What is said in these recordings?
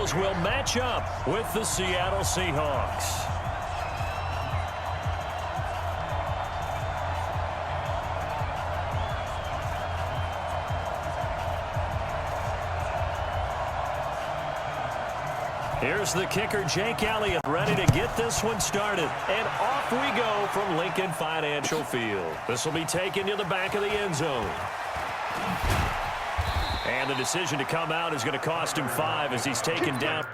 Eagles will match up with the Seattle Seahawks. Here's the kicker, Jake Elliott, ready to get this one started. And off we go from Lincoln Financial Field. This will be taken to the back of the end zone. And the decision to come out is going to cost him 5 as he's taken down.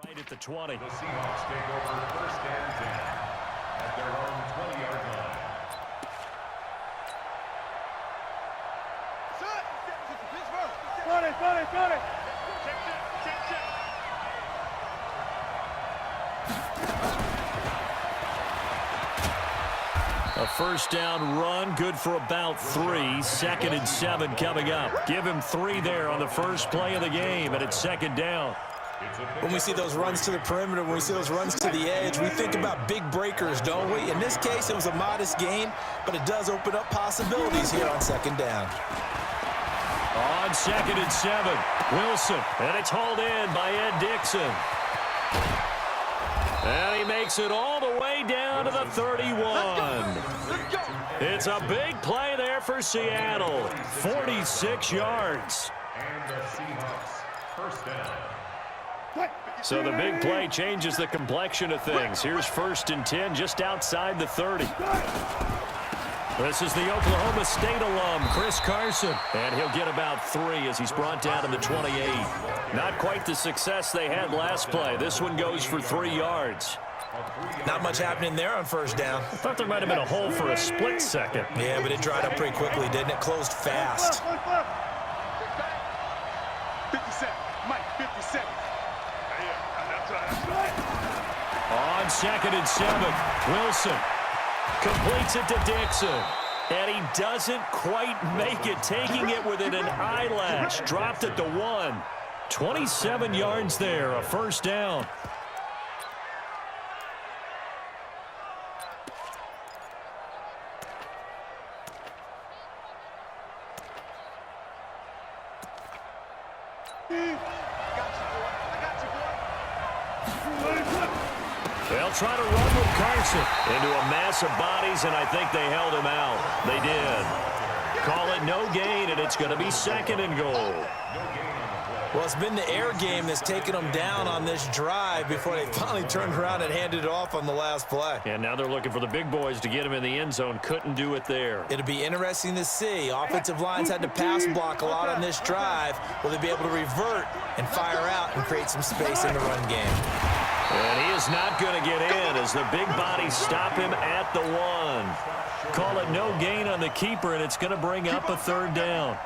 Right at the 20. The Seahawks take over first and 10 at their own 20-yard line. Got it. A first down run, good for about 3. 2nd and 7 coming up. Give him 3 there on the first play of the game, and it's 2nd down. When we see those runs to the perimeter, when we see those runs to the edge, we think about big breakers, don't we? In this case, it was a modest gain, but it does open up possibilities here on 2nd down. On 2nd and 7, Wilson, and it's hauled in by Ed Dixon. And he makes it all the way down to the 31. It's a big play there for Seattle. 46 yards. And the Seahawks first down. So the big play changes the complexion of things. Here's 1st and 10 just outside the 30. This is the Oklahoma State alum, Chris Carson. And he'll get about 3 as he's brought down to the 28. Not quite the success they had last play. This one goes for 3 yards. Not much happening there on 1st down. I thought there might have been a hole for a split second. Yeah, but it dried up pretty quickly, didn't it? Closed fast. 57. Mike, 57. On 2nd and 7, Wilson completes it to Dixon. And he doesn't quite make it, taking it within an eyelash. Dropped it to 1. 27 yards there, a first down. They'll try to run with Carson into a mass of bodies, and I think they held him out. They did. Call it no gain, and it's going to be 2nd and goal. Well, it's been the air game that's taken them down on this drive before they finally turned around and handed it off on the last play. And now they're looking for the big boys to get him in the end zone. Couldn't do it there. It'll be interesting to see. Offensive lines had to pass block a lot on this drive. Will they be able to revert and fire out and create some space in the run game? And he is not going to get in as the big bodies stop him at the 1. Call it no gain on the keeper, and it's going to bring up a 3rd down.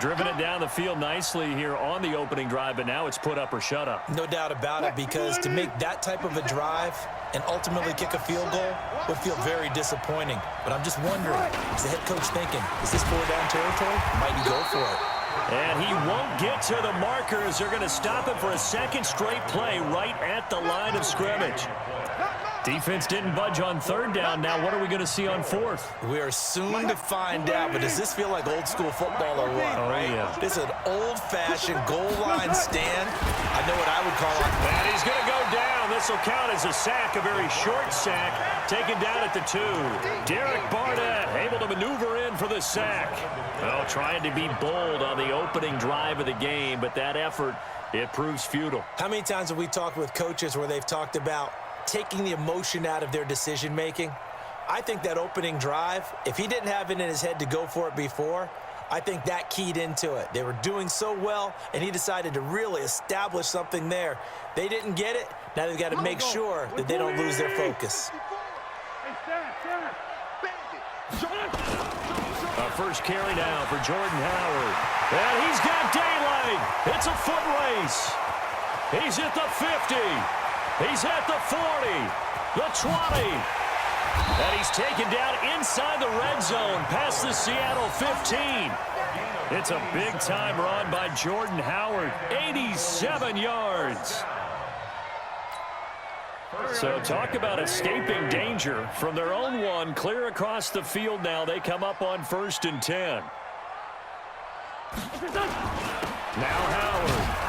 Driven it down the field nicely here on the opening drive, but now it's put up or shut up. No doubt about it, because to make that type of a drive and ultimately kick a field goal would feel very disappointing. But I'm just wondering, is the head coach thinking, is this 4-down territory? Might he go for it? And he won't get to the markers. They're going to stop him for a 2nd straight play right at the line of scrimmage. Defense didn't budge on 3rd down. Now what are we going to see on 4th? We are soon to find out, but does this feel like old school football or what? Oh, right? Yeah. This is an old-fashioned goal line stand. I know what I would call it. And he's going to go down. This will count as a sack, a very short sack, taken down at the 2. Derek Barnett able to maneuver in for the sack. Well, trying to be bold on the opening drive of the game, but that effort, it proves futile. How many times have we talked with coaches where they've talked about taking the emotion out of their decision-making? I think that opening drive, if he didn't have it in his head to go for it before, I think that keyed into it. They were doing so well, and he decided to really establish something there. They didn't get it. Now they've got to make sure that they don't lose their focus. A first carry now for Jordan Howard. And he's got daylight. It's a foot race. He's at the 50. He's at the 40. The 20. And he's taken down inside the red zone past the Seattle 15. It's a big-time run by Jordan Howard. 87 yards. So talk about escaping danger from their own one. Clear across the field now. They come up on 1st and 10. Now Howard.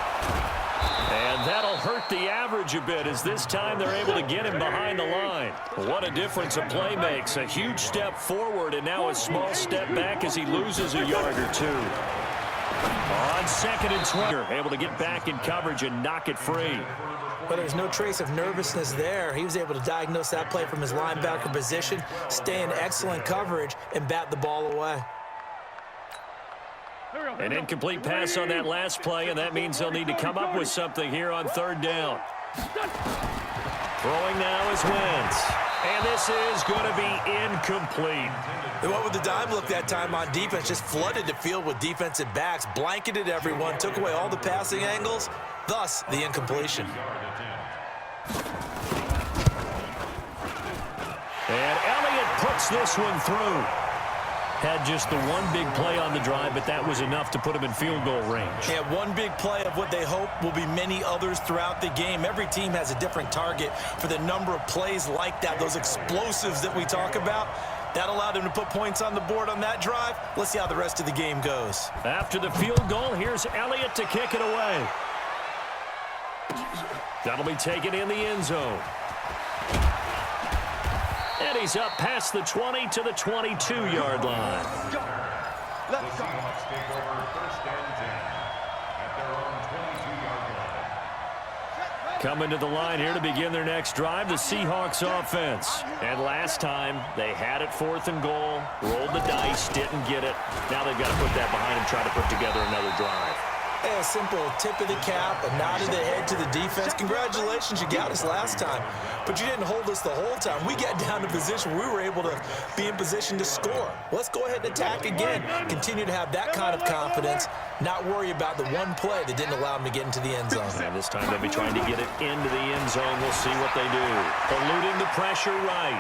And that'll hurt the average a bit as this time they're able to get him behind the line. What a difference a play makes. A huge step forward and now a small step back as he loses a yard or two. On 2nd and 20, able to get back in coverage and knock it free. But there's no trace of nervousness there. He was able to diagnose that play from his linebacker position, stay in excellent coverage, and bat the ball away. An incomplete pass on that last play, and that means they'll need to come up with something here on 3rd down. Throwing now is Wentz. And this is going to be incomplete. They went with the dime look that time on defense, just flooded the field with defensive backs, blanketed everyone, took away all the passing angles, thus the incompletion. And Elliott puts this one through. Had just the one big play on the drive, but that was enough to put him in field goal range. Yeah, one big play of what they hope will be many others throughout the game. Every team has a different target for the number of plays like that, those explosives that we talk about. That allowed him to put points on the board on that drive. Let's see how the rest of the game goes. After the field goal, here's Elliott to kick it away. That'll be taken in the end zone. And he's up past the 20 to the 22-yard line. The Seahawks take over 1st and 10 at their own 22-yard line. Coming to the line here to begin their next drive, the Seahawks offense. And last time, they had it 4th and goal, rolled the dice, didn't get it. Now they've got to put that behind them, try to put together another drive. Hey, a simple tip of the cap, a nod of the head to the defense. Congratulations, you got us last time. But you didn't hold us the whole time. We got down to position where we were able to be in position to score. Let's go ahead and attack again. Continue to have that kind of confidence, not worry about the one play that didn't allow them to get into the end zone. And this time they'll be trying to get it into the end zone. We'll see what they do. Eluding the pressure right.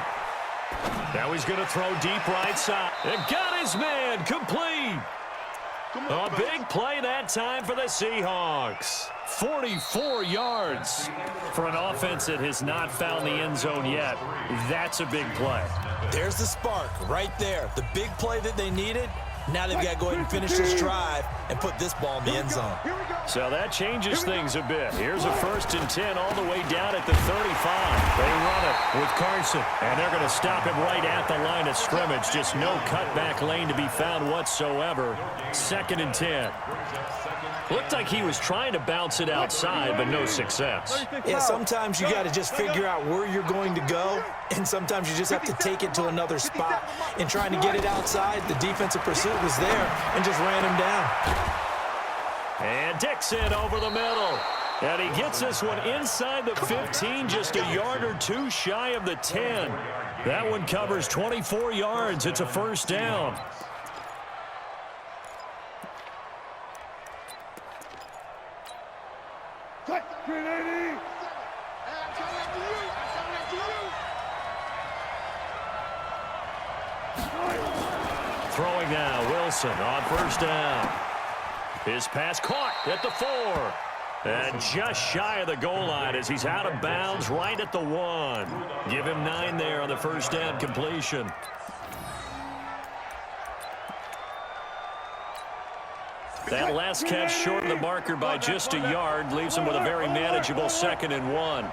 Now he's going to throw deep right side. And got his man complete. A big play that time for the Seahawks. 44 yards for an offense that has not found the end zone yet. That's a big play. There's the spark right there. The big play that they needed. Now they've got to go ahead and finish this drive and put this ball in the end zone. So that changes things a bit. Here's a 1st and 10 all the way down at the 35. They run it with Carson, and they're going to stop him right at the line of scrimmage. Just no cutback lane to be found whatsoever. 2nd and 10. Looked like he was trying to bounce it outside, but no success. Yeah, sometimes you got to just figure out where you're going to go, and sometimes you just have to take it to another spot. In trying to get it outside, the defensive pursuit was there and just ran him down. And Dixon over the middle. And he gets this one inside the 15, just a yard or two shy of the 10. That one covers 24 yards. It's a 1st down. Throwing now, Wilson on 1st down. His pass caught at the 4. And just shy of the goal line as he's out of bounds right at the 1. Give him 9 there on the 1st down completion. That last catch short of the marker by just a yard leaves him with a very manageable 2nd and 1.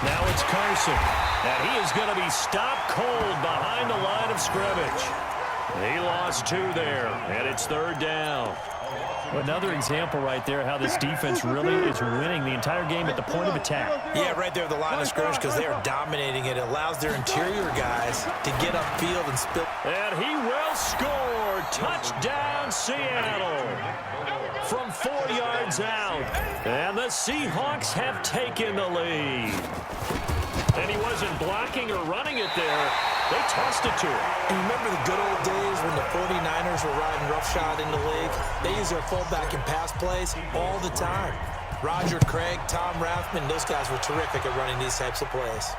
Now it's Carson, and he is going to be stopped cold behind the line of scrimmage. He lost 2 there, and it's 3rd down. Another example right there how this defense really is winning the entire game at the point of attack. Yeah, right there at the line of scrimmage because they are dominating it. It allows their interior guys to get upfield and spill. And he will score. Touchdown, Seattle. From 4 yards out. And the Seahawks have taken the lead. And he wasn't blocking or running it there. They tossed it to him. And remember the good old days when the 49ers were riding roughshod in the league? They use their fullback and pass plays all the time. Roger Craig, Tom Rathman, those guys were terrific at running these types of plays.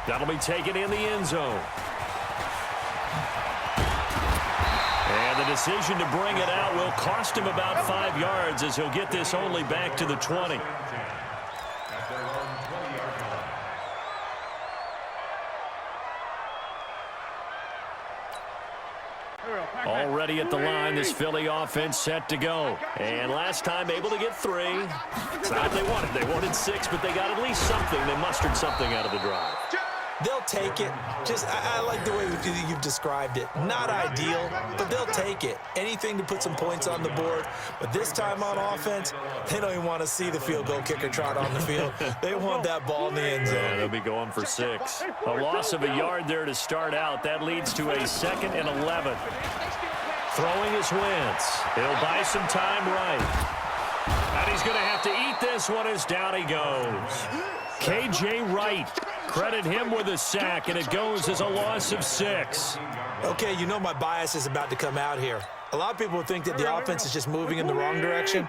That'll be taken in the end zone. And the decision to bring it out will cost him about 5 yards as he'll get this only back to the 20. Already at the line, this Philly offense set to go. And last time able to get 3. It's not what they wanted. They wanted 6, but they got at least something. They mustered something out of the drive. They'll take it. I like the way you've described it. Not ideal, but they'll take it. Anything to put some points on the board. But this time on offense, they don't even want to see the field goal kicker trot on the field. They want that ball in the end zone. Yeah, they'll be going for 6. A loss of a yard there to start out. That leads to a 2nd and 11. Throwing his Wentz. He'll buy some time right. And he's going to have to eat this one as down he goes. K.J. Wright. Credit him with a sack, and it goes as a loss of 6. Okay, you know my bias is about to come out here. A lot of people think that the offense is just moving in the wrong direction.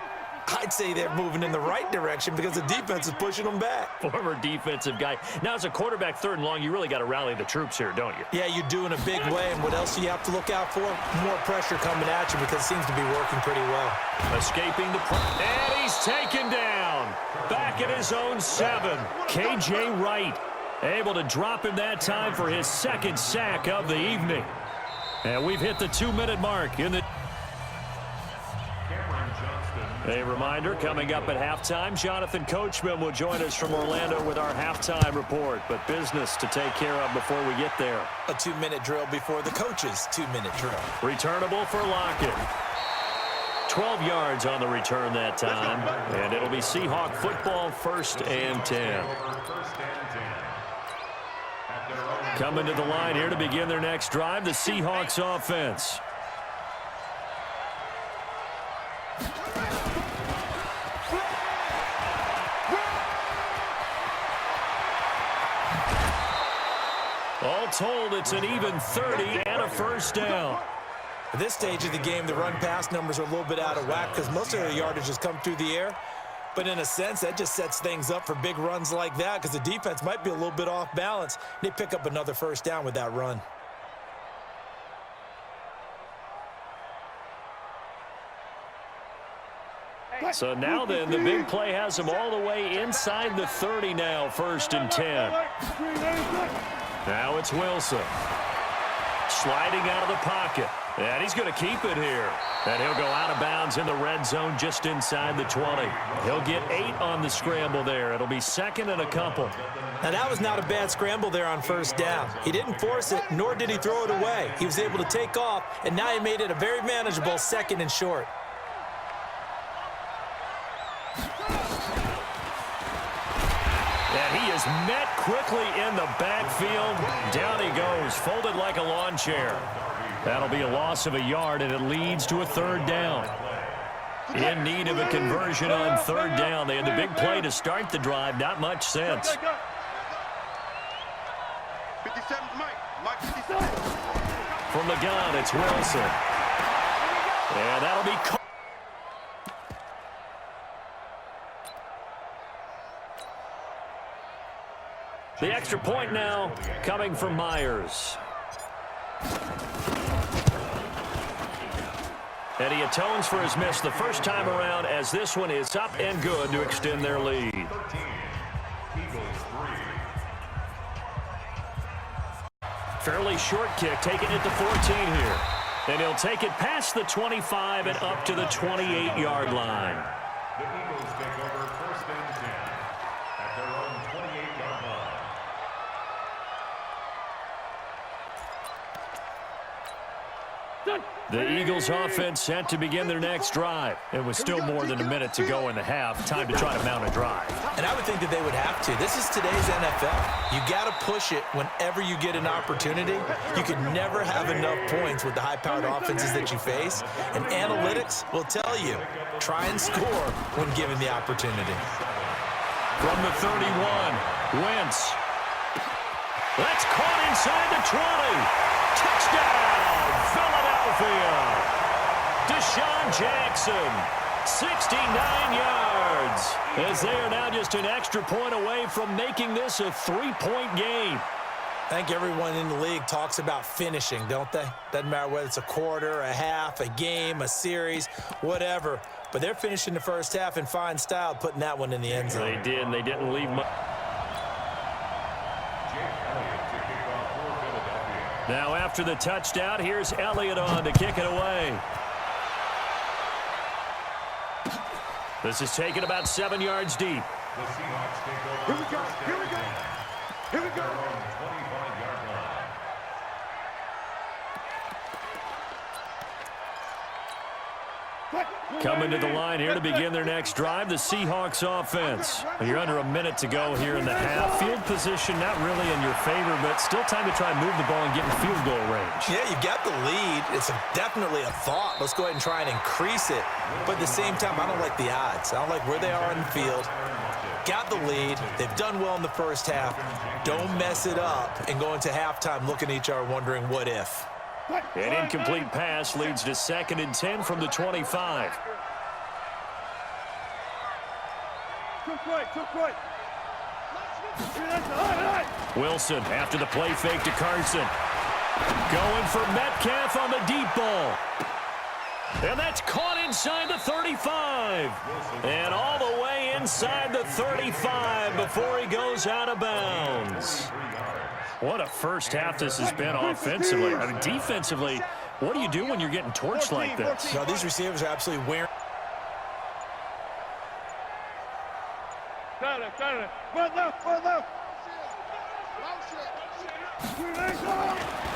I'd say they're moving in the right direction because the defense is pushing them back. Former defensive guy. Now, as a quarterback 3rd and long, you really got to rally the troops here, don't you? Yeah, you do in a big way. And what else do you have to look out for? More pressure coming at you because it seems to be working pretty well. Escaping the pressure. And he's taken down. Back at his own 7. K.J. Wright able to drop him that time for his 2nd sack of the evening. And we've hit the 2-minute mark in the... A reminder, coming up at halftime, Jonathan Coachman will join us from Orlando with our halftime report. But business to take care of before we get there. A 2-minute drill before the coach's 2-minute drill. Returnable for Lockett. 12 yards on the return that time. And it'll be Seahawk football, 1st and 10. Coming to the line here to begin their next drive, the Seahawks offense. All told, it's an even 30 and a 1st down. At this stage of the game, the run-pass numbers are a little bit out of whack because most of their yardage has come through the air. But in a sense, that just sets things up for big runs like that because the defense might be a little bit off balance. They pick up another 1st down with that run. So now then, the big play has them all the way inside the 30 now, 1st and 10. Now it's Wilson. Sliding out of the pocket. And he's going to keep it here. And he'll go out of bounds in the red zone just inside the 20. He'll get 8 on the scramble there. It'll be 2nd and a couple. Now, that was not a bad scramble there on 1st down. He didn't force it, nor did he throw it away. He was able to take off, and now he made it a very manageable 2nd and short. And he is met quickly in the backfield. Down he goes, folded like a lawn chair. That'll be a loss of a yard, and it leads to a 3rd down. In need of a conversion on 3rd down. They had the big play to start the drive. Not much sense. 57, Mike 57. From the gun, it's Wilson. And that'll be... The extra point now coming from Myers. And he atones for his miss the first time around as this one is up and good to extend their lead. Fairly short kick, taking it to 14 here. And he'll take it past the 25 and up to the 28-yard line. The Eagles take over 1st and 10 at their own 28-yard line. The Eagles offense set to begin their next drive. It was still more than a minute to go in the half. Time to try to mount a drive. And I would think that they would have to. This is today's NFL. You got to push it whenever you get an opportunity. You can never have enough points with the high-powered offenses that you face. And analytics will tell you, try and score when given the opportunity. From the 31, Wentz. That's caught inside the 20. Touchdown, Philadelphia. Deshaun Jackson, 69 yards. As they are now just an extra point away from making this a 3-point game. I think everyone in the league talks about finishing, don't they? Doesn't matter whether it's a quarter, a half, a game, a series, whatever. But they're finishing the first half in fine style, putting that one in the end zone. They did, and they didn't leave much. Now after the touchdown, here's Elliott on to kick it away. This is taken about 7 yards deep. The Seahawks take over. Here we go. Here we go. Here we go. 25-yard line. Coming to the line here to begin their next drive, the Seahawks offense. You're under a minute to go here in the half. Field position not really in your favor, but still time to try and move the ball and get in field goal range. Yeah, you've got the lead. It's definitely a thought. Let's go ahead and try and increase it. But at the same time, I don't like the odds. I don't like where they are in the field. Got the lead. They've done well in the first half. Don't mess it up and go into halftime looking at each other wondering what if. An incomplete pass leads to 2nd and 10 from the 25. Wilson after the play fake to Carson. Going for Metcalf on the deep ball. And that's caught inside the 35. And all the way inside the 35 before he goes out of bounds. What a first half this has been offensively. I mean, defensively, what do you do when you're getting torched like this? No, these receivers are absolutely wearing.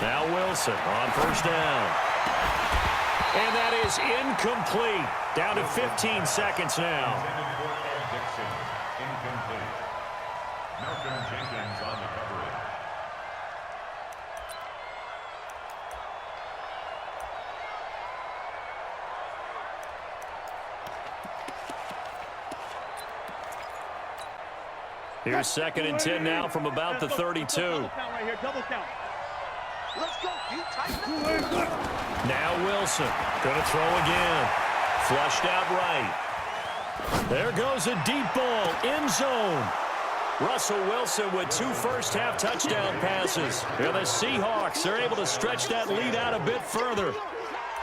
Now Wilson on first down. And that is incomplete. Down to 15 seconds now. Incomplete. Malcolm Jenkins on the coverage. Here's 2nd and 10 now from about the 32. Now Wilson going to throw again. Flushed out right. There goes a deep ball, end zone. Russell Wilson with 2 first-half touchdown passes. And the Seahawks are able to stretch that lead out a bit further.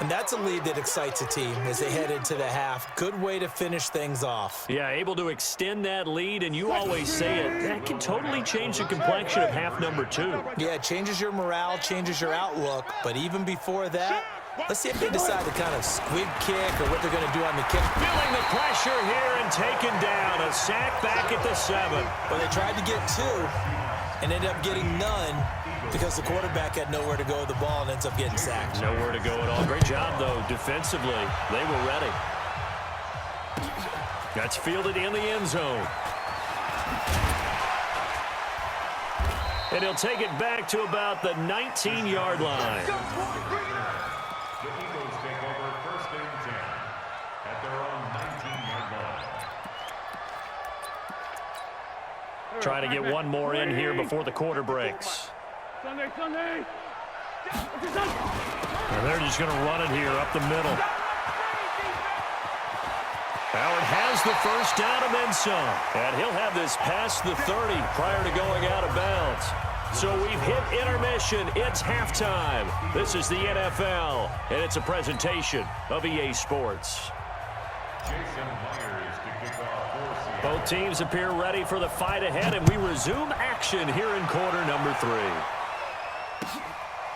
And that's a lead that excites a team as they head into the half. Good way to finish things off. Yeah, able to extend that lead, and you always say it, that can totally change the complexion of half number 2. Yeah, it changes your morale, changes your outlook. But even before that, let's see if they decide to kind of squib kick or what they're going to do on the kick. Feeling the pressure here and taken down. A sack back at the 7. Well, they tried to get 2 and ended up getting none because the quarterback had nowhere to go with the ball and ends up getting sacked. Nowhere to go at all. Great job, though, defensively. They were ready. That's fielded in the end zone. And he'll take it back to about the 19-yard line. The Eagles take over 1st and 10 at their own 19-yard line. Trying to get one more in here before the quarter breaks. Sunday. And they're just going to run it here up the middle. Howard has the first down and then some. And he'll have this past the 30 prior to going out of bounds. So we've hit intermission. It's halftime. This is the NFL, and it's a presentation of EA Sports. Jason Myers to kick off for Seattle. Both teams appear ready for the fight ahead, and we resume action here in quarter number 3.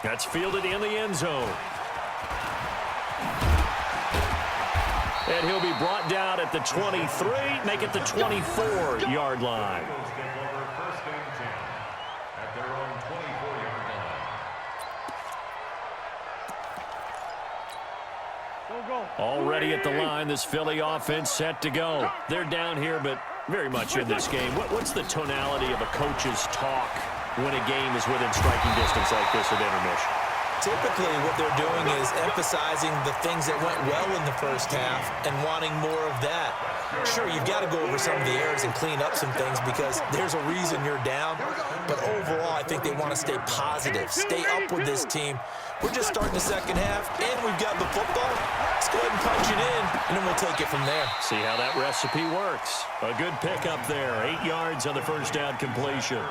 That's fielded in the end zone. And he'll be brought down at the 23, make it the 24-yard line. Eagles take over 1st and 10 at their own 24-yard line. Already at the line, this Philly offense set to go. They're down here, but very much in this game. What's the tonality of a coach's talk when a game is within striking distance like this at intermission? Typically, what they're doing is emphasizing the things that went well in the first half and wanting more of that. Sure, you've got to go over some of the errors and clean up some things because there's a reason you're down. But overall, I think they want to stay positive, stay up with this team. We're just starting the second half, and we've got the football. Let's go ahead and punch it in, and then we'll take it from there. See how that recipe works. A good pickup there. 8 yards on the first down completion.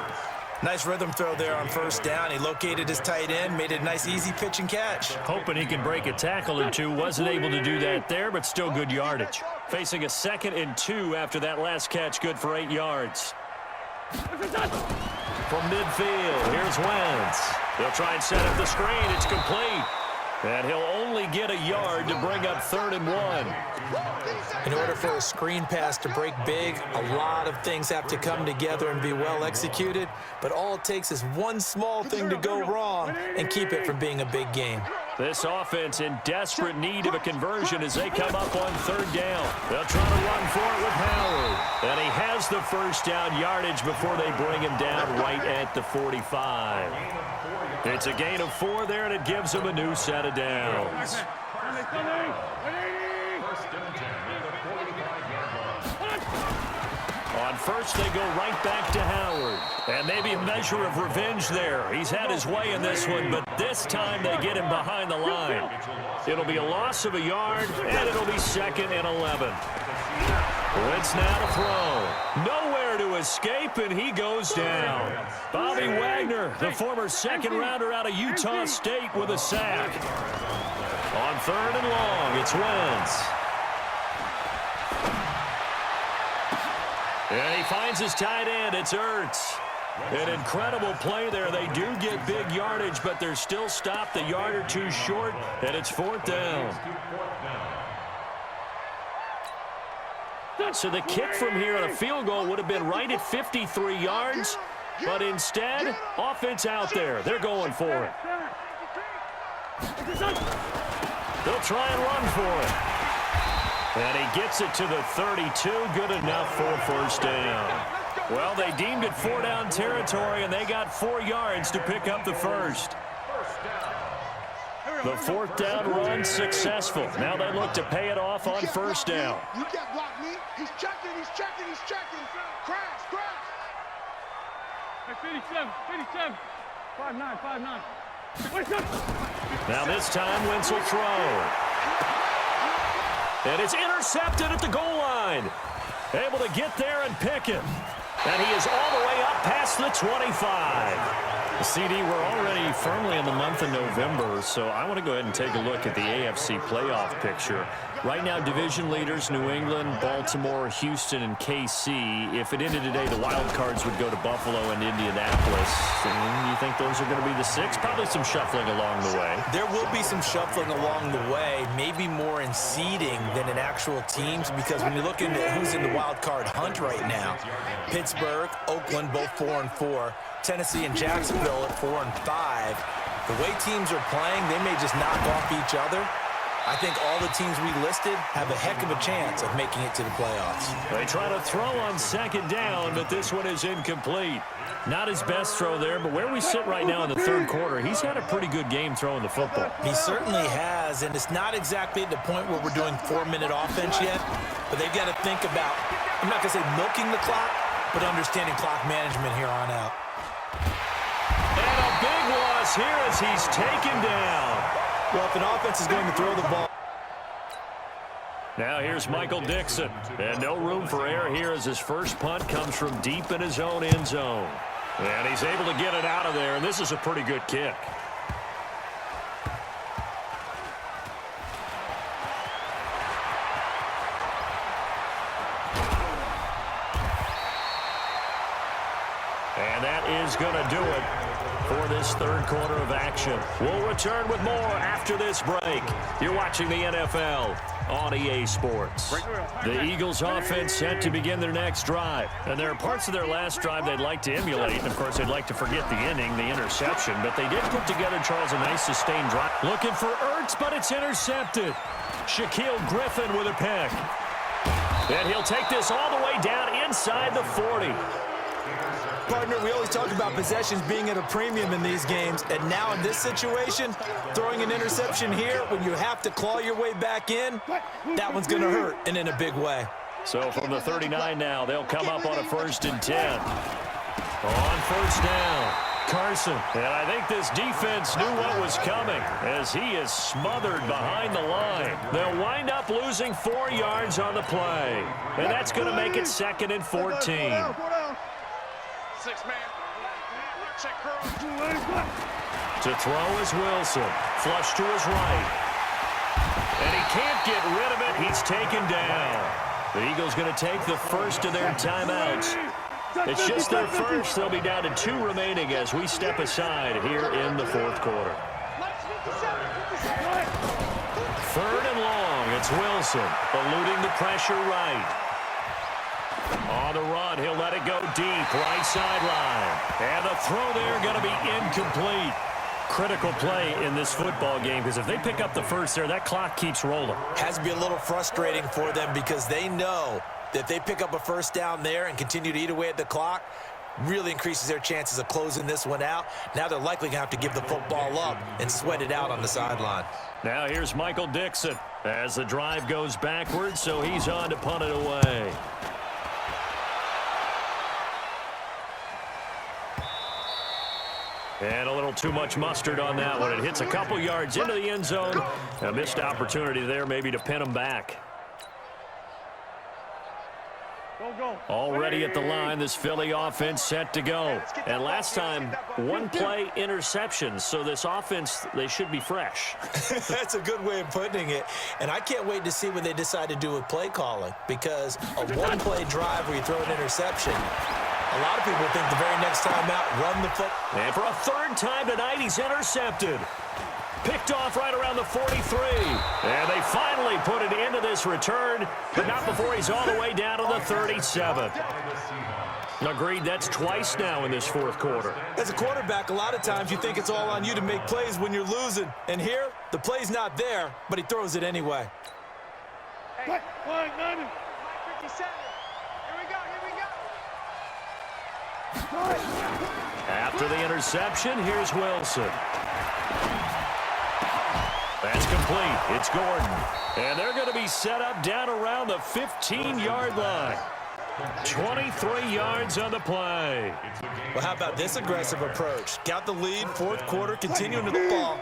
Nice rhythm throw there on first down. He located his tight end, made it a nice, easy pitch and catch. Hoping he can break a tackle or two. Wasn't able to do that there, but still good yardage. Facing a 2nd and 2 after that last catch, good for 8 yards. From midfield, here's Wentz. They'll try and set up the screen. It's complete. And he'll only get a yard to bring up 3rd and 1. In order for a screen pass to break big, a lot of things have to come together and be well executed. But all it takes is one small thing to go wrong and keep it from being a big game. This offense in desperate need of a conversion as they come up on 3rd down. They'll try to run for it with Howard. And he has the first down yardage before they bring him down right at the 45. It's a gain of 4 there, and it gives him a new set of downs. On first, they go right back to Howard. And maybe a measure of revenge there. He's had his way in this one, but this time they get him behind the line. It'll be a loss of a yard, and it'll be 2nd and 11. Wentz now to throw. Nowhere to escape, and he goes down. Bobby Wagner, the former 2nd-rounder out of Utah State, with a sack. On 3rd and long, it's Wentz. And he finds his tight end. It's Ertz. An incredible play there. They do get big yardage, but they're still stopped a yard or two short, and it's 4th down. So the kick from here on a field goal would have been right at 53 yards, but instead, offense out there. They're going for it. They'll try and run for it. And he gets it to the 32. Good enough for 1st down. Well, they deemed it 4-down territory, and they got 4 yards to pick up the first. The 4th down run successful. Now they look to pay it off on 1st down. You can't block me. He's checking. Crash. 57. 5'9". Now this time, Wentz will throw. And it's intercepted at the goal line. Able to get there and pick it. And he is all the way up past the 25. CD, we're already firmly in the month of November, so I want to go ahead and take a look at the AFC playoff picture. Right now, division leaders, New England, Baltimore, Houston, and KC. If it ended today, the wild cards would go to Buffalo and Indianapolis. And you think those are going to be the 6? Probably some shuffling along the way. There will be some shuffling along the way, maybe more in seeding than in actual teams, because when you look into who's in the wild card hunt right now, Pittsburgh, Oakland, both 4-4. Tennessee and Jacksonville at 4-5. The way teams are playing, they may just knock off each other. I think all the teams we listed have a heck of a chance of making it to the playoffs. They try to throw on 2nd down, but this one is incomplete. Not his best throw there, but where we sit right now in the 3rd quarter, he's had a pretty good game throwing the football. He certainly has, and it's not exactly at the point where we're doing 4-minute offense yet, but they've got to think about, I'm not going to say milking the clock, but understanding clock management here on out. And a big loss here as he's taken down. Well, if an offense is going to throw the ball. Now here's Michael Dixon. And no room for error here as his first punt comes from deep in his own end zone. And he's able to get it out of there, and this is a pretty good kick. And that is going to do it for this 3rd quarter of action. We'll return with more after this break. You're watching the NFL on EA Sports. The Eagles offense set to begin their next drive. And there are parts of their last drive they'd like to emulate. And, of course, they'd like to forget the inning, the interception. But they did put together, Charles, a nice sustained drive. Looking for Ertz, but it's intercepted. Shaquille Griffin with a pick. And he'll take this all the way down inside the 40. Partner, we always talk about possessions being at a premium in these games, and now in this situation, throwing an interception here when you have to claw your way back in, that one's going to hurt, and in a big way. So from the 39 now, they'll come up on a 1st and 10. On 1st down, Carson. And I think this defense knew what was coming as he is smothered behind the line. They'll wind up losing 4 yards on the play. And that's going to make it 2nd and 14. 6-man. Check curl. To throw is Wilson. Flush to his right. And he can't get rid of it. He's taken down. The Eagles going to take the first of their timeouts. It's just their first. They'll be down to 2 remaining as we step aside here in the 4th quarter. 3rd and long. It's Wilson eluding the pressure right. On the run, he'll let it go deep, right sideline. And the throw there going to be incomplete. Critical play in this football game because if they pick up the first there, that clock keeps rolling. Has to be a little frustrating for them because they know that if they pick up a 1st down there and continue to eat away at the clock, really increases their chances of closing this one out. Now they're likely going to have to give the football up and sweat it out on the sideline. Now here's Michael Dixon as the drive goes backwards, so he's on to punt it away. And a little too much mustard on that one. It hits a couple yards into the end zone. A missed opportunity there maybe to pin him back. Already at the line, this Philly offense set to go. And last time, 1-play interception. So this offense, they should be fresh. That's a good way of putting it. And I can't wait to see what they decide to do with play calling. Because a 1-play drive where you throw an interception, a lot of people think the very next time out, run the foot. And for a 3rd time tonight, he's intercepted. Picked off right around the 43. And they finally put it into this return, but not before he's all the way down to the 37. Agreed, that's twice now in this 4th quarter. As a quarterback, a lot of times you think it's all on you to make plays when you're losing. And here, the play's not there, but he throws it anyway. Hey, 57. After the interception, here's Wilson. That's complete. It's Gordon. And they're going to be set up down around the 15-yard line. 23 yards on the play. Well, how about this aggressive approach? Got the lead, 4th quarter, continuing to the ball.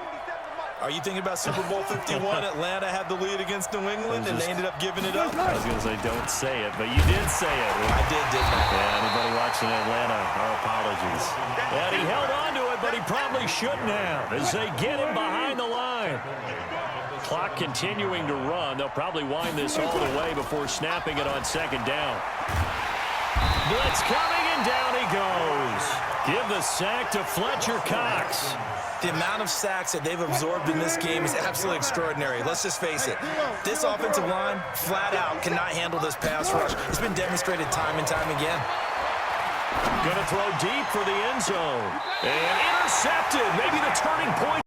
Are you thinking about Super Bowl 51? Atlanta had the lead against New England, and they ended up giving it up? I was going to say, don't say it, but you did say it. I did, didn't I? Yeah, anybody watching Atlanta, our apologies. And he held on to it, but he probably shouldn't have as they get him behind the line. Clock continuing to run. They'll probably wind this all the way before snapping it on 2nd down. Blitz coming, and down he goes. Give the sack to Fletcher Cox. The amount of sacks that they've absorbed in this game is absolutely extraordinary. Let's just face it. This offensive line, flat out, cannot handle this pass rush. It's been demonstrated time and time again. Going to throw deep for the end zone. And intercepted. Maybe the turning point.